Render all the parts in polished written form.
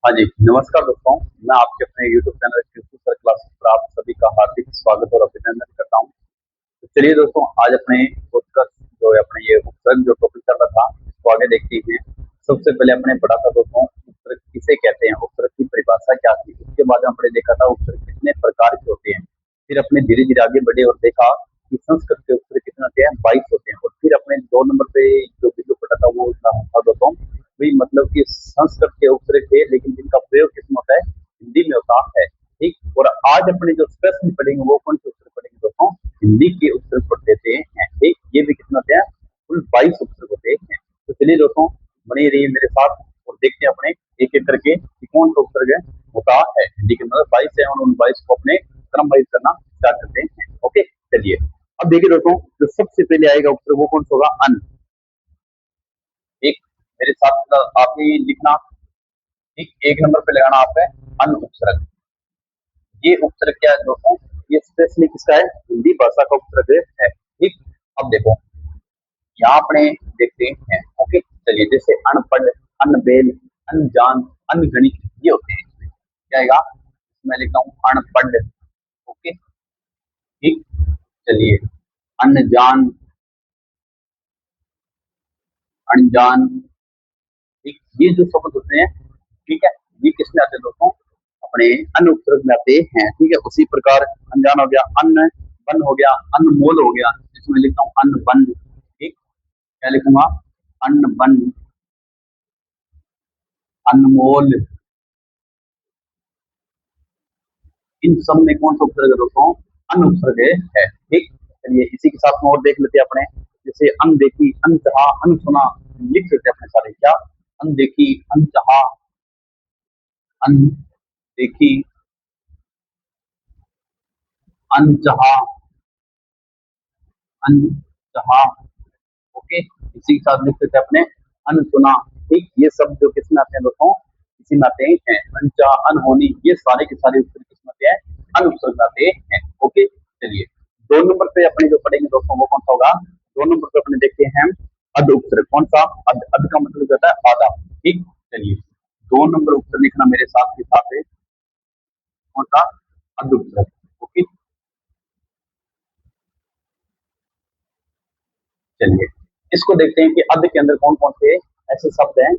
हाँ जी, नमस्कार दोस्तों। मैं आपके अपने यूट्यूब चैनल कृषि सर क्लासेस पर आप सभी का हार्दिक स्वागत और अभिनंदन करता हूँ। तो चलिए दोस्तों, आज अपने पॉडकास्ट जो है अपने ये उपसर्ग जो टॉपिक चल रहा था, इसको आगे देखते हैं। सबसे पहले अपने पढ़ा था दोस्तों, उपसर्ग किसे कहते हैं, उपसर्ग की परिभाषा क्या थी। उसके बाद हमने देखा था उपसर्ग कितने प्रकार के होते हैं। फिर अपने धीरे धीरे आगे बढ़े और देखा कि संस्कृत के उपसर्ग कितने होते हैं, 22 होते हैं। और फिर अपने 2 नंबर पे जो वीडियो पढ़ा था वो था दोस्तों, वही मतलब कि संस्कृत के उपसर्ग थे, लेकिन जिनका प्रयोग किसमें होता है, हिंदी में होता है। ठीक। और आज अपने जो स्पेशल पढ़ेंगे वो कौन से उपसर्ग पढ़ेंगे दोस्तों, हिंदी के उपसर्ग पढ़ देते हैं। ठीक, ये भी कितना होते हैं, कुल 22 उपसर्ग होते हैं। तो चलिए दोस्तों, बने रहिए मेरे साथ और देखते हैं अपने एक एक करके कि कौन सा उपसर्ग है होता है हिंदी के। मतलब 22 है और उन 22 को अपने क्रम वाइज करना स्टार्ट करते हैं। ओके, चलिए। अब देखिए दोस्तों, जो सबसे पहले आएगा उपसर्ग वो कौन सा होगा, अन। एक, मेरे साथ आप ही लिखना। ठीक, 1 नंबर पे लगाना आप है अन उपसर्ग। ये उपसर्ग क्या है दोस्तों, ये स्पेशली किसका है, हिंदी भाषा का उपसर्ग है। ठीक। अब देखो, यहाँ अपने देखते हैं। ओके, चलिए। जैसे अनपढ़, अनबेल, अनजान, अनगणित, ये होते हैं इसमें। क्या आएगा, मैं लिखता हूँ अनपढ़। ओके, ठीक। चलिए, अनजान, अनजान। ठीक, ये जो शब्द होते हैं, ठीक है, ये किस में आते हैं दोस्तों, अपने अन्न उपसर्ग में आते हैं। ठीक है, उसी प्रकार अनजान हो गया, अन्न बन हो गया, अनमोल हो गया, जिसमें लिखता हूँ अन्न बन। ठीक, क्या लिखूंगा, अन्न बन, अनमोल। इन सब में कौन सा उपसर्ग है दोस्तों, अन उपसर्ग है। ठीक। चलिए, इसी के साथ में और देख लेते हैं अपने। जैसे अनदेखी, अनचाहा, अनसुना, लिख लेते हैं अपने सारे। क्या, अनदेखी, अनचाहा, अनदेखी, अनचाहा, अनचाहा। ओके, इसी के साथ लिख लेते हैं अपने अनसुना। ठीक, ये सब जो किसमें आते हैं दोस्तों, इसी में आते हैं। अनचा, अनहोनी, ये सारे के सारे उपसर्ग किसमें आते हैं, अन उपसर्ग में आते हैं। ओके, चलिए। 2 नंबर पे अपने जो पढ़ेंगे दोस्तों वो कौन सा होगा, 2 नंबर पे अपने देखते हैं अध उपसर्ग। कौन सा, अध, अध का मतलब होता है आधा। ठीक, चलिए। 2 नंबर उपसर्ग लिखना मेरे साथ के साथ है, कौन सा, अध उपसर्ग। ओके, चलिए। इसको देखते हैं कि अध के अंदर कौन कौन से ऐसे शब्द हैं,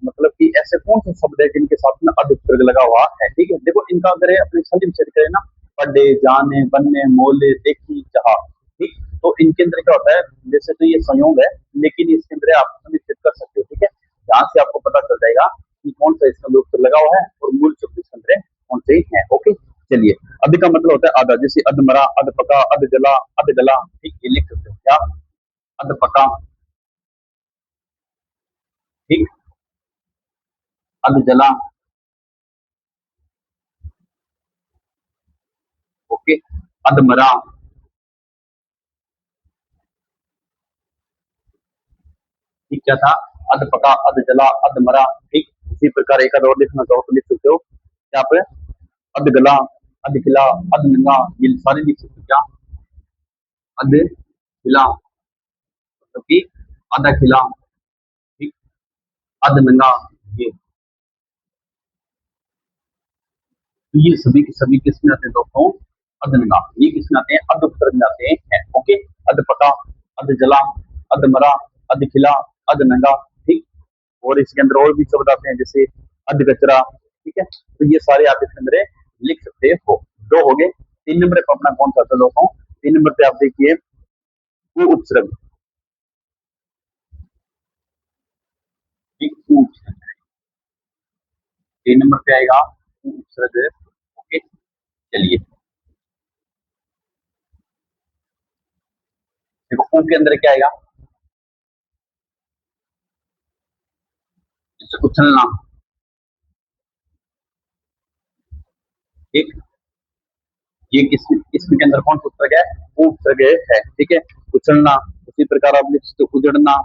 मतलब कि ऐसे कौन से शब्द है जिनके साथ में अध उपसर्ग लगा हुआ है। ठीक है, देखो इनका अगर अपने संधि विच्छेद करें ना, पढ़े, जाने, बनने, मोले, देखी, चाहा। ठीक, तो इनके अंदर क्या होता है, वैसे तो ये संयोग है, लेकिन इसके अंदर आप संधि विच्छेद कर सकते हो। ठीक है, यहाँ से आपको पता चल जाएगा कि कौन सा इसका अंदर उपसर्ग लगा हुआ है और मूल शब्द इसके अंदर कौन से है। ओके, चलिए। अध का मतलब होता है आधा, जैसे अध मरा, अध पका, अध जला, अध गला। ठीक, ये लिख सकते हो। क्या, अध पका, ठीक, अध जला। ओके, अध मरा। ठीक, क्या था, अध पका, अध जला, अध मरा। ठीक, इसी प्रकार एक और लिखना चाहो तो लिख सकते हो। क्या पे, अध गला, अध खिला, अध नंगा, ये सारे लिख सकते हो। क्या, अध खिला, मतलब कि आधा खिला। ठीक, अध नंगा, ये। तो ये सभी के सभी किस में आते हैं दोस्तों, अध नंगा, ये किस में आते हैं, अध उपसर्ग में आते हैं। ओके, अध पका, अध जला, अध मरा, अध खिला, अध नंगा। ठीक, और इसके अंदर और भी शब्द आते हैं, जैसे अध कचरा। ठीक है, तो ये सारे आप इसके अंदर लिख सकते हो। दो हो गए। 3 नंबर पे अपना कौन सा था दोस्तों, 3 नंबर पे आप देखिए वो उपसर्ग। ठीक, वो उपसर्ग 3 नंबर पे आएगा, वो उपसर्ग। ओके, चलिए। देखो ऊ के अंदर क्या आएगा, जैसे उछलना। ठीक, ये किस इसके अंदर कौन सा उपसर्ग है, वो उपसर्ग है। ठीक है, उछलना। उसी प्रकार आप लिख सकते हो उजड़ना।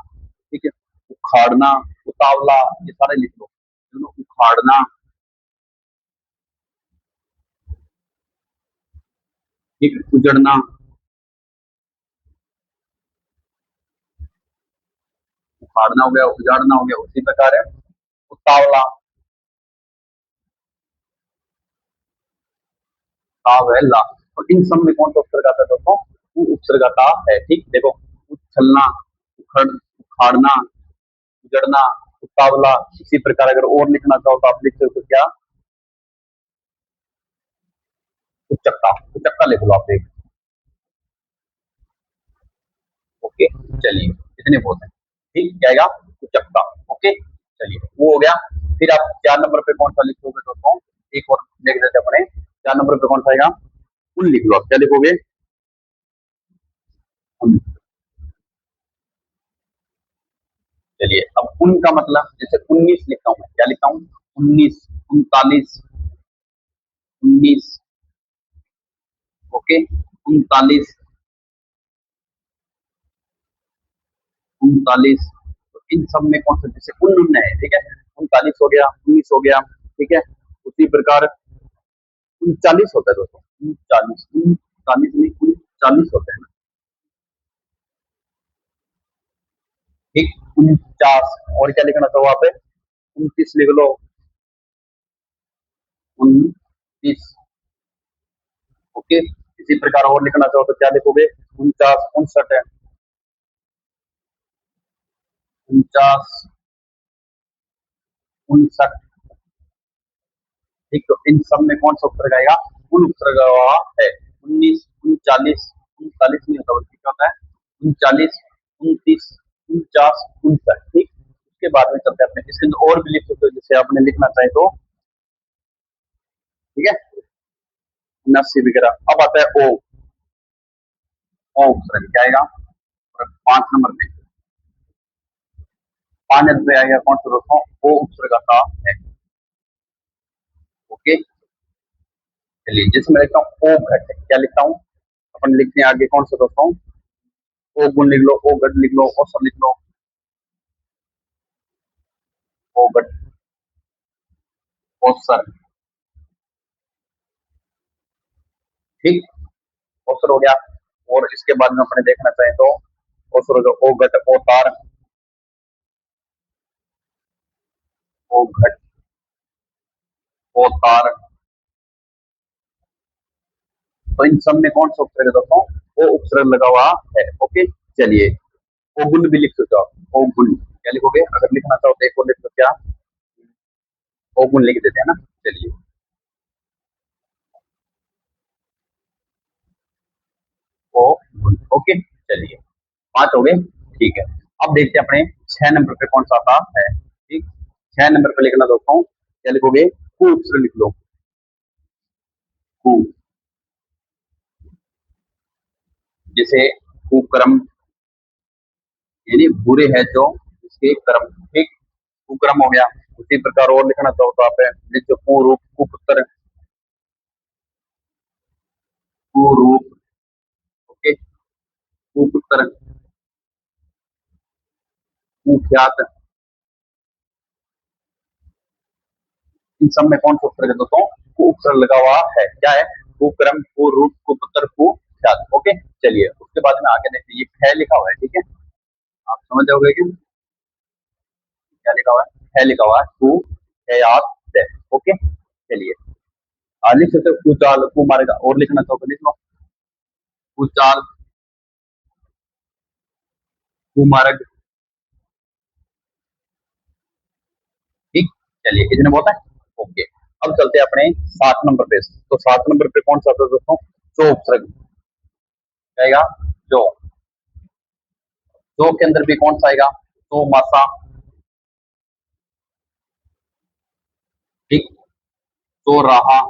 ठीक है, उखाड़ना, उतावला, ये सारे लिख लो। चलो, उखाड़ना, ठीक, उजड़ना, उखाड़ना हो गया, उजाड़ना हो गया। उसी प्रकार है उतावला। तावेला। और इन सब में कौन सा उपसर्ग आता है दोस्तों? उ उपसर्ग आता है। ठीक, देखो, उछलना, उखड़, उखाड़ना, उजड़ना, उतावला। इसी प्रकार अगर और लिखना चाहो तो आप लिख सकते हो क्या? उचक्का। उचक्का लिख लो आप एक। ओके, चलिए, इतने बहुत है। ठीक, क्या आएगा? उचक्का। ओके, चलिए, वो हो गया। फिर आप 4 नंबर पे कौन सा लिखोगे दोस्तों? एक और देख लेते हैं अपने। 4 नंबर पे कौन सा आएगा? उन लिख लो आप। क्या लिखोगे? उन। चलिए, अब उन का मतलब, जैसे 19 लिखता हूँ मैं, क्या लिखता हूँ? 19, 39, 19। ओके, 39, 39। तो इन सब में कौन सा, जैसे उन है, ठीक है, 39 हो गया, 19 हो गया, ठीक है। उसी प्रकार 39 होता है दोस्तों, 39, 39 में 39 होता है ना। ठीक, 49। और क्या लिखना था वहां पे? 29 लिख लो। 29। ओके, इसी प्रकार और लिखना चाहो तो क्या लिखोगे? 49, 59 है। 49, 59। ठीक, तो इन सब में कौन सा उपसर्ग आएगा? उन उपसर्ग हुआ है। 19, 39, 39 नहीं होता, बल्कि क्या होता है? 39, 29, 49, 59। ठीक, उसके बाद में चलते हैं अपने, इसके अंदर और भी लिख सकते हो, जैसे आपने लिखना चाहे तो। ठीक है, 79 वगैरह। अब आता है ओ। ओ उपसर्ग क्या आएगा? और 5 नंबर पे, 5 नंबर पे आएगा कौन सा दोस्तों? ओ उपसर्ग आता है। ओके, चलिए, जैसे मैं लिखता हूँ ओ घट, क्या लिखता हूँ? अपन लिखते हैं आगे कौन सा दोस्तों? ओ गुण लिख लो, ओ घट लिख लो, ओ सब लिख लो। ओ घट, ओ सर। ठीक, ओ सर हो गया। और इसके बाद में अपने देखना चाहें तो ओ सर हो गया, ओ घट, ओ तार, ओ घट, ओ तार। तो इन सब में कौन सा उपसर्ग है दोस्तों? ओ उपसर्ग लगा हुआ है। ओके, चलिए, ओ गुण भी लिख सकते हो आप। ओ गुण क्या लिखोगे? अगर लिखना चाहो तो एक और लिख दो, क्या? ओ गुण लिख देते हैं ना। चलिए, ओ गुण। ओके, चलिए, 5 हो गए। ठीक है, अब देखते हैं अपने 6 नंबर पे कौन सा आता है। ठीक, 6 नंबर पे लिखना दोस्तों, क्या लिखोगे? कु उपसर्ग लिख लो। कु, जैसे कुकर्म, यानी बुरे है जो इसके कर्म। ठीक, कुकर्म हो गया। उसी प्रकार और लिखना चाहो तो आप लिख दो कुरूप, कुपुत्र, कुरूप। ओके, कुपुत्र, कुख्यात। इन सब में कौन सा उपसर्ग है दोस्तों? कु उपसर्ग लगा हुआ है। क्या है? कुक्रम, कुरूप, कुपुत्र, कुख्यात। ओके, चलिए, उसके बाद में आगे देखिए, ये ख लिखा हुआ है, ठीक है। आप समझ जाओगे कि क्या लिखा हुआ है? ख लिखा हुआ है, कु खयात। ओके, चलिए, लिख सकते हो कुचाल, कु मारेगा। और लिखना चाहो तो लिख लो, कुचाल, कुमारक। ठीक, चलिए, इतने बहुत है। ओके, अब चलते हैं अपने 7 नंबर पे। तो 7 नंबर पे कौन सा आता है दोस्तों? जो उपसर्ग आएगा। जो, जो के अंदर भी कौन सा आएगा? तो मासा। ठीक, तो रहा,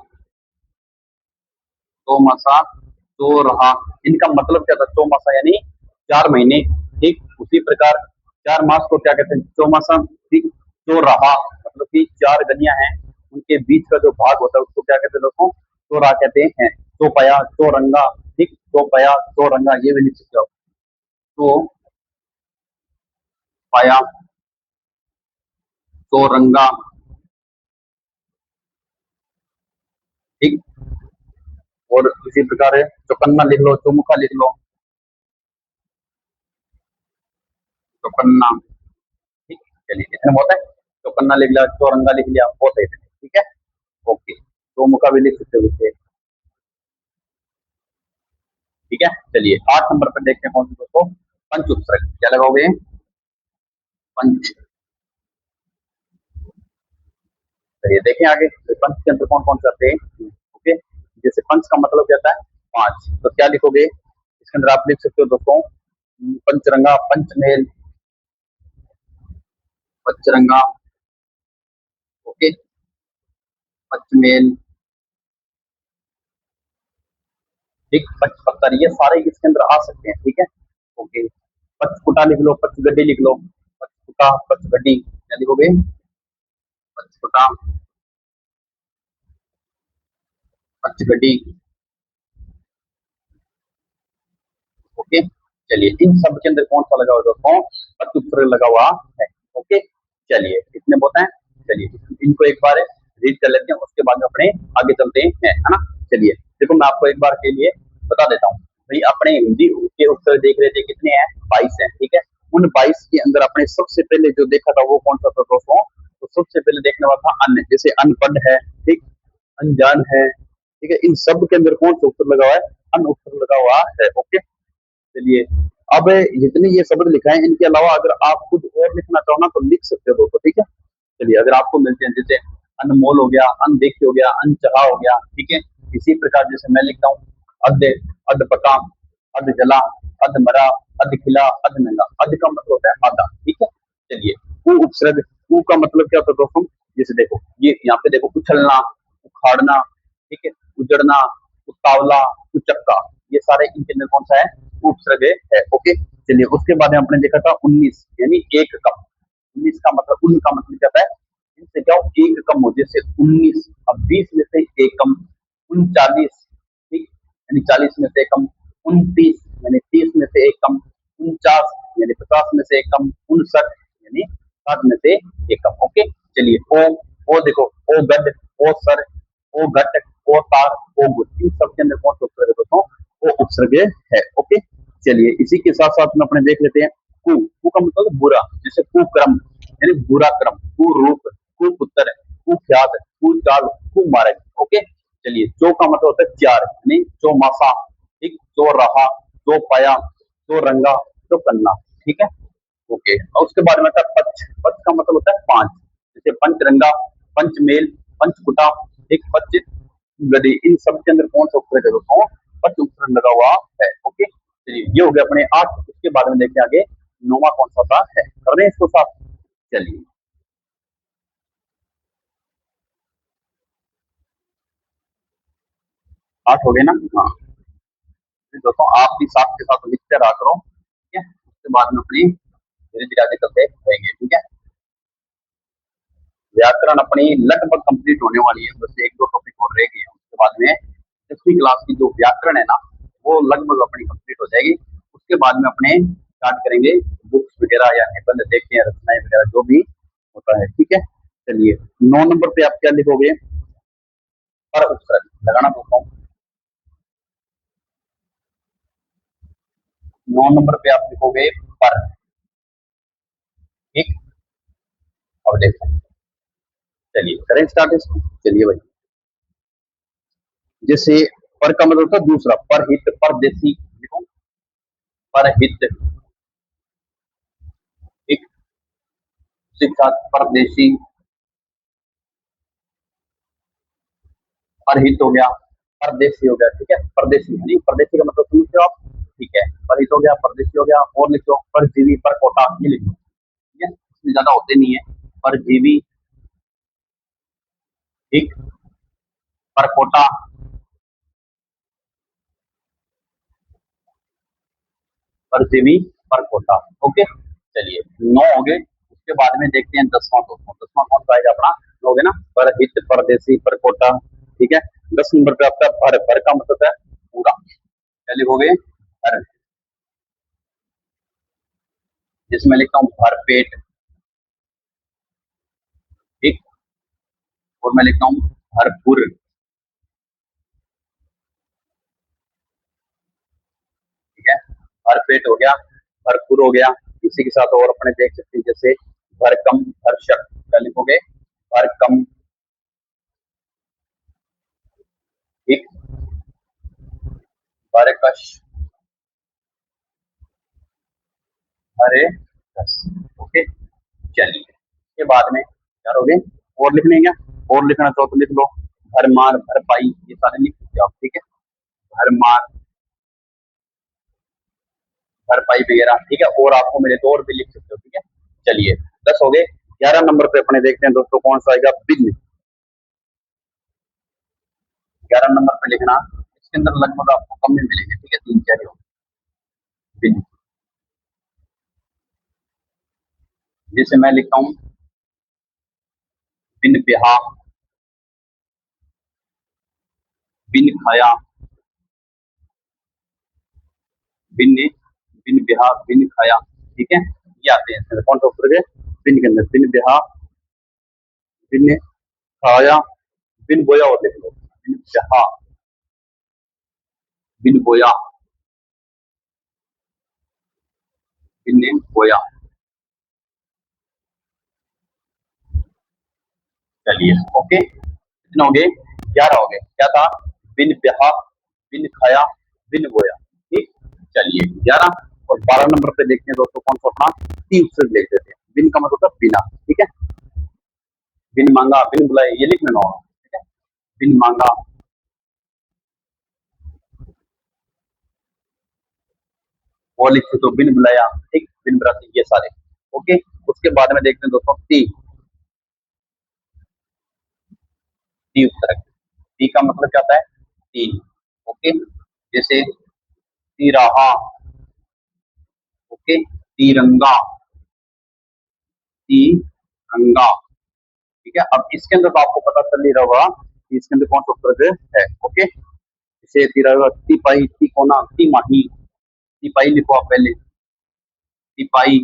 तो मासा, तो रहा। इनका मतलब क्या था? चौमासा यानी 4 महीने। ठीक, उसी प्रकार 4 मास को क्या कहते हैं? चौमासा। ठीक, तो रहा मतलब कि 4 गलियां हैं, उनके बीच का जो भाग होता है उसको क्या कहते हैं दोस्तों? चौरा कहते हैं। तो पया, तो रंगा। ठीक, तो पया, तो रंगा, ये भी लिख सकते हो। तो पाया, तो रंगा। ठीक, और इसी प्रकार है, चौकन्ना लिख लो, चौमुखा लिख लो, चौकन्ना। ठीक, चलिए, इतने बहुत है। चौकन्ना लिख लिया, चौरंगा लिख लिया, बहुत है इतने। ठीक है, ओके, चौमुखा भी लिख सकते हो इसे। चलिए 8 नंबर पर देखते हैं कौन सी दोस्तों, पंच उपसर्ग। क्या लगाओगे, पंच। चलिए देखें आगे, तो पंच के अंदर कौन कौन से आते हैं। ओके, जैसे पंच का मतलब क्या होता है, पांच, तो क्या लिखोगे इसके अंदर, आप लिख सकते हो दोस्तों, पंचरंगा, पंचमेल, पंचरंगा। ओके, पंचमेल, ठीक, पचपत्तर, ये सारे इसके अंदर आ सकते हैं, ठीक है। ओके, पचकुटा लिख लो, पचगड्डी लिख लो, पचकुटा, पचगड्डी, क्या लिखोगे, पचकुटा, पचगड्डी। ओके, चलिए इन सब के अंदर कौन सा लगा हुआ दोस्तों, पच उपसर्ग लगा हुआ है। ओके, चलिए इतने बताएं। चलिए इनको एक बार रीड कर लेते हैं, उसके बाद में अपने आगे चलते हैं, है ना। चलिए देखो, मैं आपको एक बार के लिए बता देता हूँ भाई, अपने हिंदी के उत्तर देख रहे थे, कितने हैं, 22 हैं, ठीक है। उन 22 के अंदर अपने सबसे पहले जो देखा था वो कौन सा था दोस्तों, तो सबसे पहले देखने वाला था अन्य, जैसे अनपढ़ है, ठीक, अनजान है, ठीक है। इन सब के अंदर कौन सा उत्तर लगा हुआ है, अन उत्तर लगा हुआ है। ओके, चलिए अब जितने ये शब्द लिखा है, इनके अलावा अगर आप कुछ और लिखना चाहो ना, तो लिख सकते हो दोस्तों, ठीक है। चलिए अगर आपको मिलते हैं, जैसे अनमोल हो गया, अनदेखी हो गया, अनचाहा हो गया, ठीक है। इसी प्रकार जैसे मैं लिखता हूँ, अध, अध पका, अध जला, अध मरा, अध खिला, अध नंगा। अध का मतलब होता है आधा, ठीक है। चलिए उ उपसर्ग, उ का मतलब क्या होता है दोस्तों, जैसे देखो ये यहाँ पे देखो, उछलना, उखाड़ना, ठीक है, उजड़ना, उतावला, उचक्का, ये सारे इनके अंदर कौन सा है, उपसर्ग है। ओके, चलिए उसके बाद में हमने देखा था 19, यानी एक कम। 19 का मतलब, उन का मतलब क्या होता है, इनसे क्या हो, एक कम हो, जैसे 19, अब 20 में से एक कम, 39, ठीक, यानी 40 में से एक कम, 29 यानी 30 में से एक कम, 49 यानी 50 में से एक कम, 59 यानी 60 में से एक कम। ओके, चलिए ओ देखो, ओ गड, ओ सर, ओ घट, ओ तार, ओ गुट, इन सब के अंदर कौन सा उपसर्ग है दोस्तों, वो उपसर्ग है। ओके, चलिए इसी के साथ साथ में अपने देख लेते हैं कु का मतलब बुरा, जैसे कुक्रम यानी बुरा क्रम, कुरूप, कुपुत्र, कुख्यात, कुचाल, कुमारक। ओके, चलिए चौ का मतलब होता है चार, यानी चौमासा, ठीक, चो रहा, चो पाया, चो रंगा, चो कन्ना, ठीक है। ओके, और उसके बाद में आता है पच। पच का मतलब होता है पांच, जैसे पंचरंगा, पंचमेल, पंचकुटा, एक पच गदे, इन सब के अंदर कौन सा उपसर्ग है दोस्तों, पच उपसर्ग लगा हुआ है। ओके, चलिए ये हो गया अपने 8। उसके बाद में देखते हैं आगे नौवा कौन सा था है, कर रहे हैं इसको साथ। चलिए 8 हो गए ना, हाँ। फिर दोस्तों आप भी साथ के साथ लिखते रहा करो, ठीक है। उसके बाद में अपनी धीरे धीरे आगे चलते रहेंगे, ठीक है। व्याकरण अपनी लगभग कंप्लीट होने वाली है, बस एक दो टॉपिक और रह गए हैं, उसके बाद में 10वीं क्लास की जो व्याकरण है ना, वो लगभग अपनी कंप्लीट हो जाएगी। उसके बाद में अपने स्टार्ट करेंगे बुक्स वगैरह या निबंध देखते हैं, रचनाएं वगैरह जो भी होता है, ठीक है। चलिए 9 नंबर पे आप क्या लिखोगे, पर उपसर्ग लगाना दोस्तों। 9 नंबर पे आप लिखोगे पर, ठीक। अब देखो, चलिए करें स्टार्ट इसको। चलिए भाई, जैसे पर का मतलब होता है दूसरा, परहित, परदेसी, देखो परहित, एक शिक्षा, परदेसी, परहित हो गया, परदेसी हो गया, ठीक है। परदेसी यानी परदेसी का मतलब समझते हो आप, ठीक है। परहित हो गया, परदेसी हो गया, और लिखो परजीवी, परकोटा, ये लिखो, ठीक है, इसमें ज्यादा होते नहीं है। परजीवी, ठीक, परकोटा, परजीवी, परकोटा। ओके, चलिए 9 हो गए। उसके बाद में देखते हैं 10वां दोस्तों, 10वां कौन सा आएगा अपना, हो गया ना, परहित, परदेसी, परकोटा, ठीक है। 10 नंबर पे आपका भर, भर का मतलब है पूरा, क्या लिखोगे, भर, जिसमें लिखता हूँ भरपेट, ठीक, और मैं लिखता हूँ भरपूर, ठीक है। भरपेट हो गया, भरपूर हो गया। इसी के साथ और अपने देख सकते हैं, जैसे भरकम, भरशक, क्या लिखोगे, भरकम, ठीक, भरकश, अरे 10। ओके, चलिए इसके बाद में क्या हो गए, और लिखने हैं क्या, और लिखना चाहो तो लिख लो, भरमार भरपाई ये सारे लिख सकते हो आप, ठीक है, भरमार भरपाई वगैरह, ठीक है, और आपको मिले तो और भी लिख सकते हो, ठीक है। चलिए 10 हो गए। 11 नंबर पे अपने देखते हैं दोस्तों कौन सा आएगा, बिन। 11 नंबर पे लिखना, इसके अंदर लगभग आपको कम में मिलेंगे, ठीक है, तीन चार हो, बिन। जैसे मैं लिखता हूँ बिन ब्याह, बिन खाया, बिन बिन ब्याह बिन खाया, ठीक है, ये आते हैं इसके अंदर। कौन सा उत्तर है, बिन के अंदर बिन ब्याह, बिन खाया, बिन बोया, और लिख लो बिन ब्याह, बिन बोया, बिन बोया। चलिए ओके, कितने हो गए, 11 हो गए। क्या था, बिन ब्याह, बिन खाया, बिन बोया, ठीक। चलिए 11। और 12 नंबर पे देखते हैं दोस्तों कौन सा अपना तीन उपसर्ग लिख देते हैं। बिन का मतलब होता है बिना, ठीक है, बिन मांगा, बिन बुलाए, ये लिख लेना होगा, ठीक है, बिन मांगा, वो लिखे तो बिन बुलाया, ठीक, बिन बुलाती, ये सारे ओके। उसके बाद में देखते हैं दोस्तों ती, ती उपसर्ग। ती का मतलब क्या होता है, तीन, ओके, जैसे तिराहा, ओके, तिरंगा, तिरंगा, ठीक है। अब इसके अंदर तो आपको पता चल ही रहा होगा कि इसके अंदर कौन सा उपसर्ग है, ओके। जैसे तिरंगा, तिपाही, तिकोना, तिमाही, तिपाही लिखो आप पहले, तिपाही,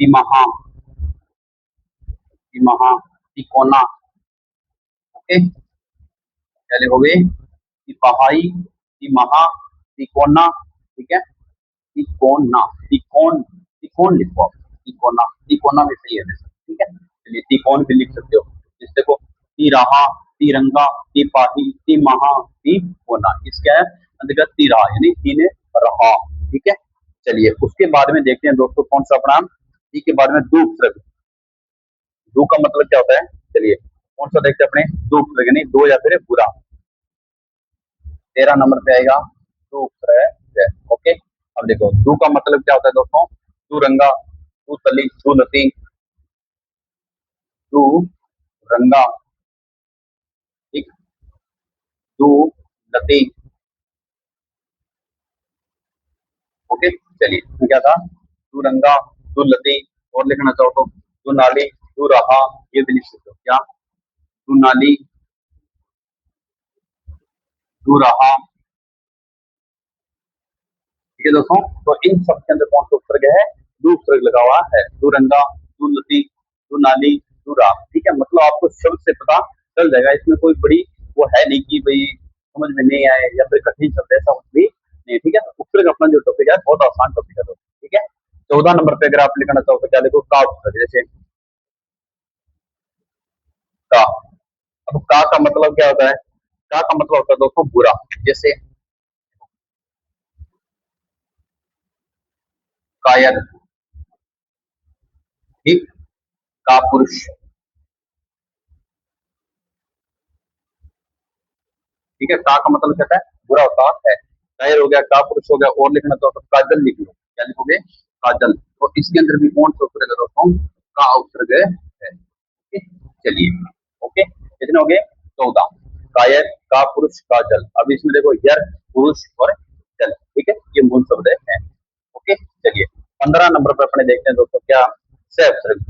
तिमाहा, तिमाहा, तिकोना, ओके, पहले हो गए तिपहाई, तिमहा, तिकोना, ठीक है, तिकोना, तिकोन, तिकोन लिखो आप, तिकोना, तिकोना भी सही है वैसे, ठीक है। चलिए तिकोन भी लिख सकते हो, इस देखो तिराहा, तिरंगा, तिपाही, तिमहा, तिकोना, इसका अंतर्गत तिरा यानी तीन रहा, ठीक है। चलिए उसके बाद में देखते हैं दोस्तों कौन सा अपना, टी के बाद में दो उपसर्ग। दो का मतलब क्या होता है, चलिए कौन सा देखते हैं अपने, दो उपसर्ग यानी दो या फिर बुरा। 13 नंबर पे आएगा दो उपसर्ग है, ओके। अब देखो दो का मतलब क्या होता है दोस्तों, तू रंगा, तू तली, तू लती, तू रंगा, ठीक, तू लती, ओके। चलिए इसमें क्या था, तू रंगा, तू लती, और लिखना चाहो तो तू नाली, तू रहा, ये भी लिख सकते हो क्या, तू नाली, तू रहा, ठीक है दोस्तों। तो इन सब के अंदर कौन सा उपसर्ग है, दो उपसर्ग लगा हुआ है, तू रंगा, तू लती, तू नाली, तू राम, ठीक है। मतलब आपको शब्द से पता चल जाएगा, इसमें कोई बड़ी वो है नहीं कि भाई समझ में नहीं आए या फिर कठिन शब्द है, ऐसा कुछ भी नहीं, ठीक है। उपसर्ग अपना जो टॉपिक है बहुत आसान टॉपिक है दोस्तों, ठीक है। 14 नंबर पे अगर आप लिखना चाहो तो क्या लिखो, का उपसर्ग, जैसे का। अब का मतलब क्या होता है, का मतलब होता है दोस्तों बुरा, जैसे कायर, ठीक, का पुरुष, ठीक है। का मतलब कहता है बुरा होता है, कायर हो गया, का पुरुष हो गया, और लिखना तो काजल लिख लो, क्या लिखोगे, काजल। तो इसके अंदर भी कौन सा उपसर्ग है दोस्तों, का उपसर्ग है, ठीक? चलिए ओके, कितने हो गए, 14। कायर, का पुरुष, काजल। अब इसमें देखो यर, पुरुष और जल, ठीक है, ये मूल शब्द है, ओके। चलिए 15 नंबर पर अपने देखते हैं दोस्तों क्या, सह उपसर्ग,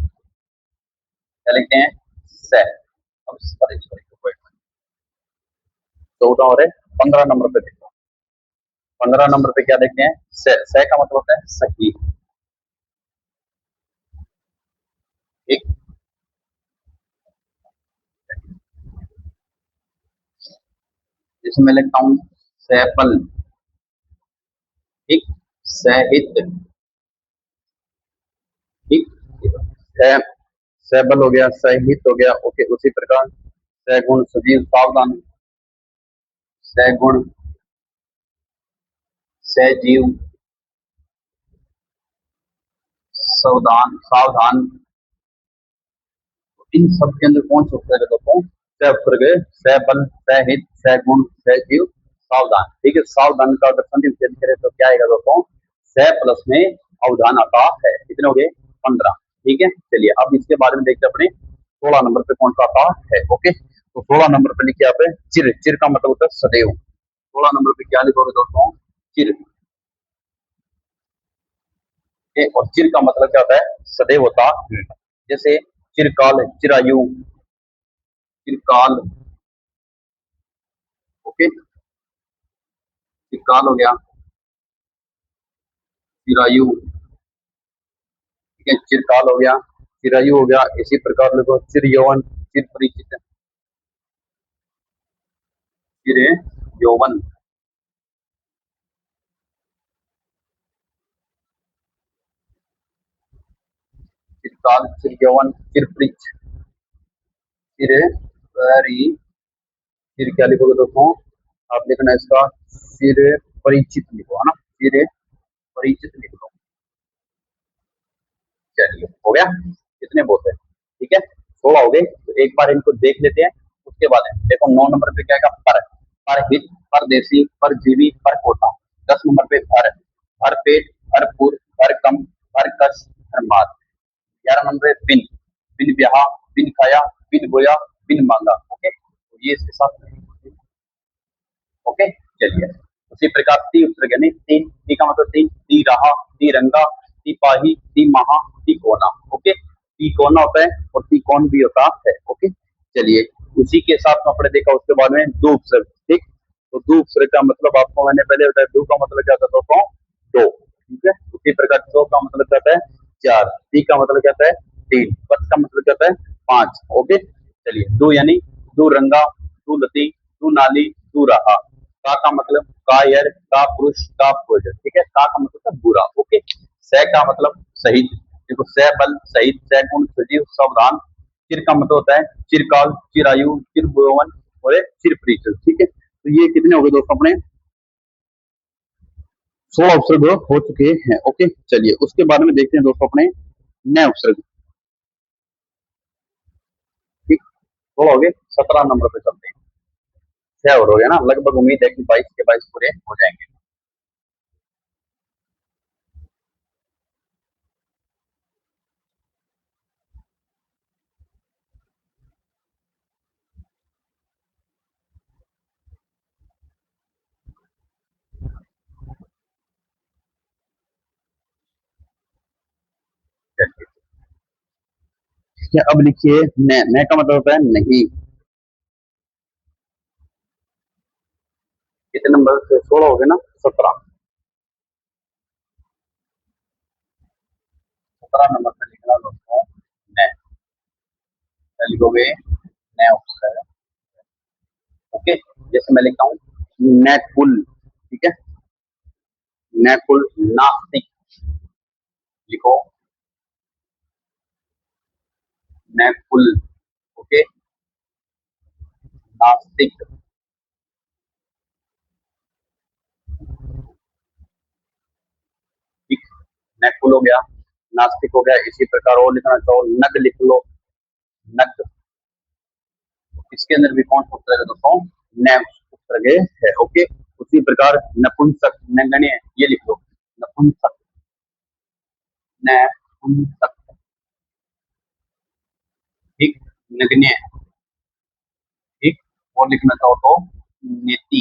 क्या लिखते हैं, सह। अब सॉरी सॉरी 14 और 15 नंबर पे देखो, 15 नंबर पे क्या देखते हैं, सह का मतलब होता है सही, एक, जिसमें लिखता हूँ सैपल, ठीक, सहित, ठीक, सै, सैबल हो गया, सहित हो गया, ओके। उसी प्रकार सैगुण, सजीव, सावधान, सैगुण, सहजीव, सावधान, सावधान, इन सब के अंदर कौन सा उपसर्ग है दोस्तों? सह उपसर्ग है। सहबल, सहहित, सहगुण, सहजीव, सावधान। ठीक है, सावधान का अगर संधि विच्छेद करें तो क्या आएगा दोस्तों? सह प्लस में अवधान आता है। कितने हो गए? 15। ठीक है, चलिए अब इसके बारे में देखते हैं अपने 16 नंबर पे कौन सा आता है। ओके, तो 16 नंबर पे लिखिए आप चिर। चिर का मतलब होता है सदैव। 16 नंबर पे क्या लिखोगे दोस्तों? चिर। और चिर का मतलब क्या होता है? सदैव होता है। जैसे चिरकाल, चिरायु, चिरकाल। ओके, चिरकाल हो गया, चिरायु। ठीक है, चिरकाल हो गया, चिरायु हो गया। इसी प्रकार लिखो चिर यौवन, चिर परिचित, चिर यौवन, चिरकाल, चिर यौवन, चिर परिच, चिर परि, चिर क्या लिखोगे दोस्तों? आप लिखना इसका चिर परिचित लिखो, है ना? चिर परिचित लिख लो। चलिए हो गया, कितने बहुत है? ठीक है, 16 हो गए। तो एक बार इनको देख लेते हैं। उसके बाद देखो 9 नंबर पे क्या आएगा? पर, परहित, परदेसी, परजीवी, परकोटा। 10 नंबर पे भर, भरपेट, भरपूर, भरकम, भरकस, भरमार। 11 नंबर पे बिन, बिन ब्याह, बिन खाया, बिन बोया, बिन मांगा। ओके, तो ये इसके साथ नहीं। ओके, चलिए उसी प्रकार ती उपसर्ग यानी तीन। ती का मतलब तीन, ती रहा, ती रंगा, ती पाही, ती महा, ती कोना। ओके, ती कोना होता है और ती कौन भी होता है। ओके, चलिए उसी के साथ में अपने देखा उसके बाद में दो उपसर्ग। ठीक, तो दो उपसर्ग का मतलब आपको मैंने पहले बताया। दो का मतलब क्या होता है दोस्तों? दो। ठीक है, उसी प्रकार दो का मतलब क्या होता है? चार। ती का मतलब क्या होता है? तीन। पच का मतलब क्या होता है? पांच। ओके, चलिए दो यानी दो रंगा, दो लती, दो नाली, दो रहा। का मतलब कायर, का पुरुष, का भोजन। ठीक है, का मतलब है बुरा। ओके, सह का मतलब शहीद। देखो सह बल, शहीद, सह गुण, सजीव, सावधान। चिर का मतलब होता है चिरकाल, चिरायु, चिर यौवन और चिर परिचय। ठीक है, तो ये कितने हो गए दोस्तों अपने? 16 उपसर्ग हो चुके हैं। ओके, चलिए उसके बारे में देखते हैं दोस्तों अपने नए उपसर्ग। ठीक, 16 हो गए, 17 नंबर पे चलते हैं। 6 और हो गया ना, लगभग उम्मीद है कि 22 के 22 पूरे हो जाएंगे। चलिए अब लिखिए न। न का मतलब होता है नहीं। कितने नंबर से? 16 हो गए ना, 17। 17 नंबर पे लिखना दोस्तों न। लिखोगे न उपसर्ग। ओके, जैसे मैं लिखता हूँ नकुल। ठीक है, नकुल, नास्तिक लिखो, नकुल। ओके, नास्तिक। ठीक, नकुल हो गया, नास्तिक हो गया। इसी प्रकार और लिखना चाहो नग लिख लो, नग। इसके अंदर भी कौन सा उपसर्ग है दोस्तों? न उपसर्ग है। ओके, उसी प्रकार नपुंसक, नगण्य, ये लिख लो, नपुंसक, नपुंसक। ठीक, नगण्य। ठीक, और लिखना चाहो तो नीति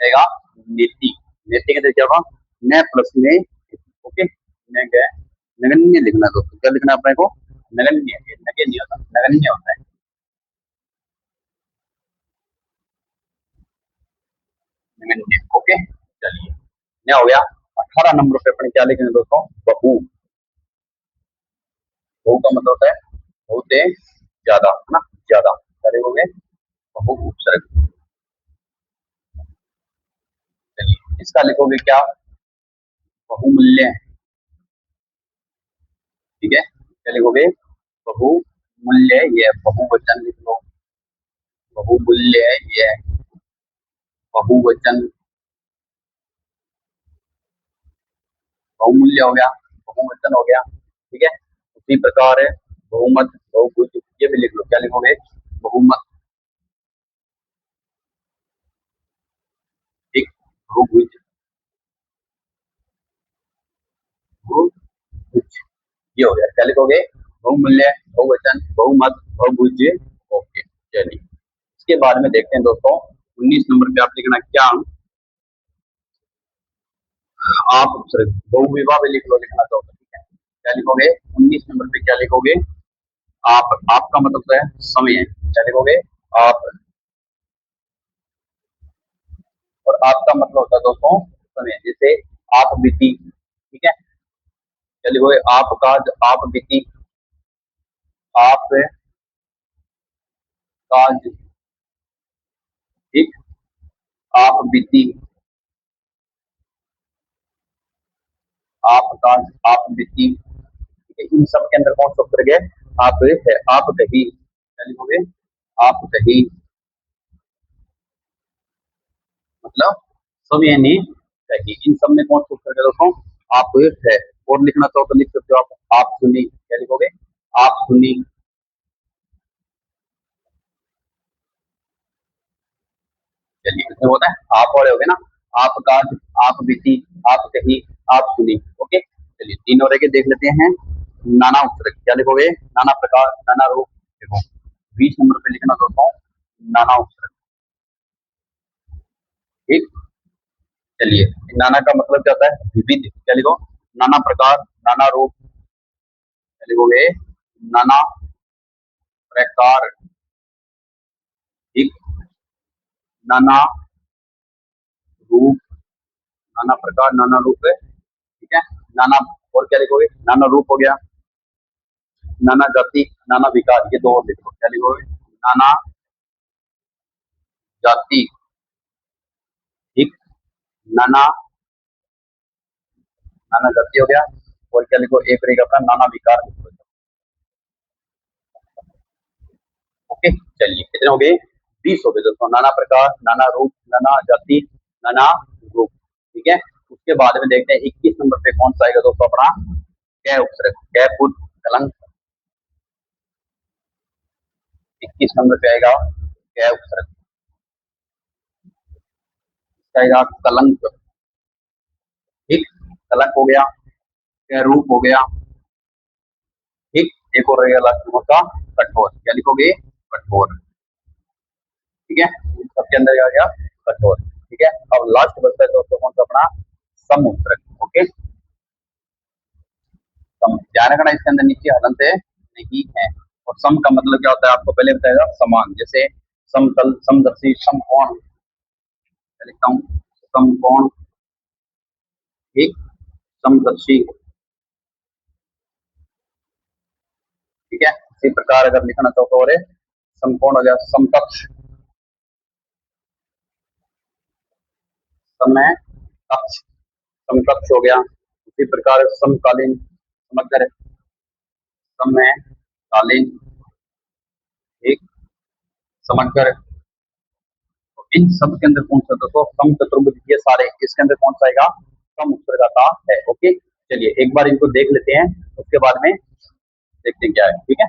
रहेगा, नीति। नीति के अंदर क्या होगा? न प्लस में। ओके, न गए, नगण्य लिखना है दोस्तों। क्या लिखना है अपने को? नगण्य। नगण्य नहीं होता, नगण्य होता है। नगण्य। ओके, चलिए क्या हो गया? 18 नंबर पे अपने क्या लिखेंगे दोस्तों? बहु। बहु का मतलब होता है बहुत ज्यादा, है ना? ज्यादा। क्या लिखोगे? बहु उपसर्ग। चलिए इसका लिखोगे क्या? बहुमूल्य। ठीक है, क्या लिखोगे? बहुमूल्य, ये बहुवचन लिख लो। बहुमूल्य, ये बहुवचन। बहुमूल्य हो गया, बहुवचन हो गया, ठीक है। उसी प्रकार है बहुमत, बहुभुज, ये भी लिख लो, क्या लिखोगे, बहुमत, ठीक, बहुभुज, बहुभुज, ये हो गया, क्या लिखोगे, बहुमूल्य, बहुवचन, बहुमत, बहुभुज। ओके, चलिए इसके बाद में देखते हैं दोस्तों, 19 नंबर पे आप लिखना क्या, आप सिर्फ बहुविवाह भी लिख लो, लिखना चाहो तो, ठीक है। क्या लिखोगे, 19 नंबर पे क्या लिखोगे, आपका मतलब क्या है, समय है, क्या लिखोगे, आप, और आपका मतलब होता है दोस्तों समय, जैसे आप बीती, ठीक है। क्या लिखोगे, आप काज, आप बीती, आप काज, ठीक, आप बीती, आप काज, आप बीती, ठीक है। इन सब के अंदर कौन सा उत्तर है, आप है, आप कही, क्या लिखोगे, आप कही, मतलब समय ने कही, इन सब में कौन सा उत्तर है दोस्तों, आप है। और लिखना चाहो तो लिख सकते हो आप सुनी, क्या लिखोगे, आप सुनी, चलिए इसमें होता है आप वाले हो गए ना, आप काज, आप बीती, आप कही, आप सुनी, ओके। चलिए तीन और देख लेते हैं, नाना उत्तर, क्या लिखोगे, नाना प्रकार, नाना रूप, देखो 20 नंबर पे लिखना दोस्तों, नाना उत्तर, ठीक। चलिए नाना का मतलब क्या होता है, विविध, क्या लिखो, नाना प्रकार, नाना रूप, क्या लिखोगे, नाना प्रकार, ठीक, नाना रूप, नाना प्रकार, नाना रूप है, ठीक है। नाना, और क्या लिखोगे, नाना रूप हो गया, नाना जाति, नाना विकार, ये दो और लिखो, क्या लिखोगे, नाना जाति, ठीक, नाना, नाना जाति हो गया, और क्या लिखो, एक रहेगा अपना नाना विकार लिखो, ओके। चलिए कितने हो गए, 20 हो गए दोस्तों, नाना प्रकार, नाना रूप, नाना जाति, नाना रूप, ठीक है। उसके बाद में देखते हैं 21 नंबर पे कौन सा आएगा दोस्तों, अपना कै उपसर्ग, कै पुट कलंक, 21 नंबर पे आएगा कै उपसर्ग, आएगा कलंक, ठीक, कलंक हो गया, कै रूप हो गया, ठीक। एक और रहेगा लास्ट में का कठोर, क्या लिखोगे, कठोर, ठीक है। इन सबके अंदर आ गया कठोर, ठीक है। अब लास्ट बचता है दोस्तों कौन सा, अपना सम उपसर्ग, ओके। सम, ध्यान रखना इसके अंदर नीचे हलंत नहीं है, और सम का मतलब क्या होता है आपको पहले बताएगा, समान, जैसे समतल, समदर्शी, समकोण, लिखता हूँ समकोण, ठीक, समदर्शी, ठीक है। इसी प्रकार अगर लिखना चाहो तो और समकोण हो गया, समकक्ष, समय कक्ष, समकक्ष हो गया। इसी प्रकार समकालीन, समग्र, समय कालीन, एक समग्र, तो इन सब के अंदर कौन सा दोस्तों, सम चतुर्भुज, ये सारे इसके अंदर कौन सा आएगा, सम उत्तर का है, ओके। चलिए एक बार इनको देख लेते हैं, उसके बाद में देखते हैं क्या है, ठीक है।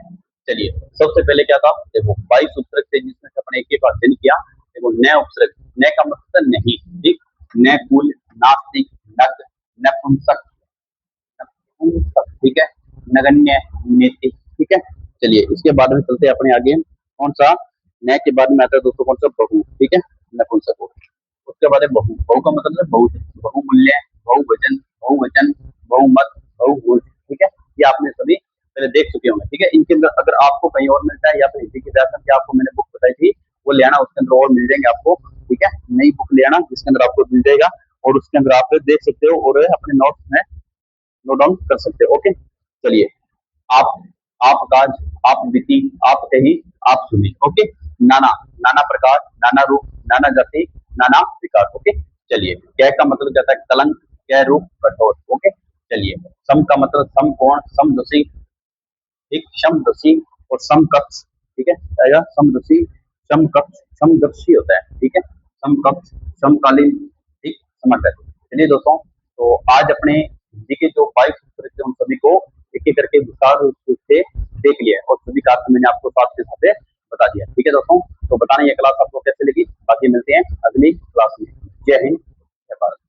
चलिए सबसे पहले क्या था, देखो 22 उपसर्ग थे जिसमें से अपने एक एक अध्ययन किया, देखो नए उपसर्ग, नए का मतलब नहीं, ठीक, न कुल, नास्तिक, नग, नपुंसक, नपुंसक, ठीक है, नगण्य, नैतिक, ठीक है। चलिए इसके बाद में चलते हैं अपने आगे, कौन सा, नए के बाद में आता है दोस्तों कौन सा, बहु, ठीक है, नपुंसक हो। उसके बाद है बहु, बहु का मतलब है बहुत, बहुमूल्य, बहुवचन, बहुवचन, बहुमत, बहुभुज, ठीक है। ये आपने सभी पहले देख चुके होंगे, ठीक है। इनके अंदर अगर आपको कहीं और मिलता है, या फिर हिंदी के व्याकरण की आपको मैंने बुक बताई थी, वो ले आना, उसके अंदर और मिल जाएंगे आपको, ठीक है। नई बुक ले आना जिसके अंदर आपको मिल जाएगा, और उसके अंदर आप देख सकते हो और अपने नोट्स में नोट डाउन कर सकते हो, ओके। चलिए आप, आप काज, आप बीती, आप कही, आप सुनी, ओके। नाना, नाना प्रकार, नाना रूप, नाना जाति, नाना विकार, ओके। चलिए कै का मतलब क्या है, कलंक, कै रूप, कठोर, ओके। चलिए सम का मतलब समकोण, समदुषी, एक समदर्शी, और समकक्ष, ठीक है, आएगा समदर्शी, समकक्ष, समदर्शी होता है, ठीक है, समकक्ष, समकालीन, ठीक, समग्र। चलिए दोस्तों, तो आज अपने हिंदी के जो 5 सूत्र थे उन सभी को एक-एक करके विस्तार रूप से देख लिया है और सभी का अर्थ मैंने आपको साथ के साथ बता दिया। ठीक है दोस्तों, तो बताना ये क्लास आपको कैसे लगी? बाकी मिलते हैं अगली क्लास में। जय हिंद, जय भारत।